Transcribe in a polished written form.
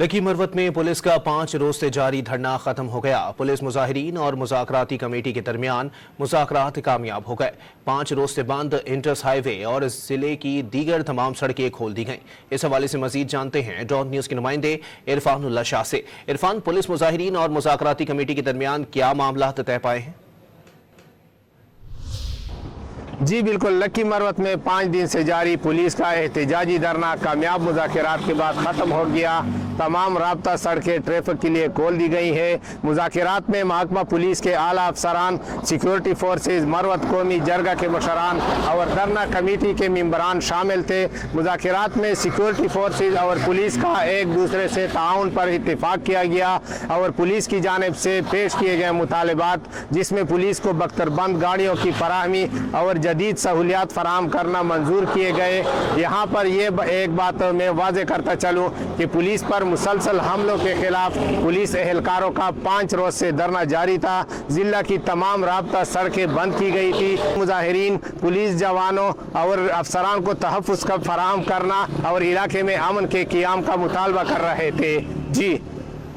Lucky Marwat में police का 5 रोज से जारी धरना खत्म हो गया। पुलिस मुजाहिरीन और मुज़ाकराती कमेटी के दरमियान मुज़ाकरात कामयाब हो गए। 5 रोज से बंद इंटर्स हाईवे और जिले की दीगर तमाम सड़कें खोल दी गईं। इस हवाले से मजीद जानते हैं डॉन न्यूज के नुमाइंदे इरफानुल्लाह शाह से। इरफान, पुलिस मुजाहिरीन और मुज़ाकराती कमेटी के दरमियान क्या मामला तय पाए हैं? जी बिल्कुल, लकी मरवत में 5 दिन से जारी पुलिस का एहतजाजी धरना कामयाब मुज़ाकरात के बाद ख़त्म हो गया। तमाम राब्ता सड़कें ट्रैफिक के लिए खोल दी गई है। मुज़ाकरात में महकमा पुलिस के आला अफसरान, सिक्योरिटी फोर्सेज, मरवत कौमी जरगा के मशरान और धरना कमेटी के मेंबरान शामिल थे। मुज़ाकरात में सिक्योरिटी फोर्सेज और पुलिस का एक दूसरे से ताउन पर इत्तेफाक किया गया और पुलिस की जानिब से पेश किए गए मुतालबात, जिसमें पुलिस को बख्तरबंद गाड़ियों की फराहमी और जदीद सहूलियात फराहम करना मंजूर किए गए। यहाँ पर ये एक बात मैं वाज़ेह करता चलूँ कि पुलिस पर मुसलसल हमलों के खिलाफ पुलिस एहलकारों का 5 रोज से धरना जारी था। जिला की तमाम राब्ता सड़कें बंद की गई थी। मुजाहिरीन पुलिस जवानों और अफसरान को तहफ़्फ़ुज़ का फराहम करना और इलाके में अमन के क़याम का मुतालबा कर रहे थे। जी।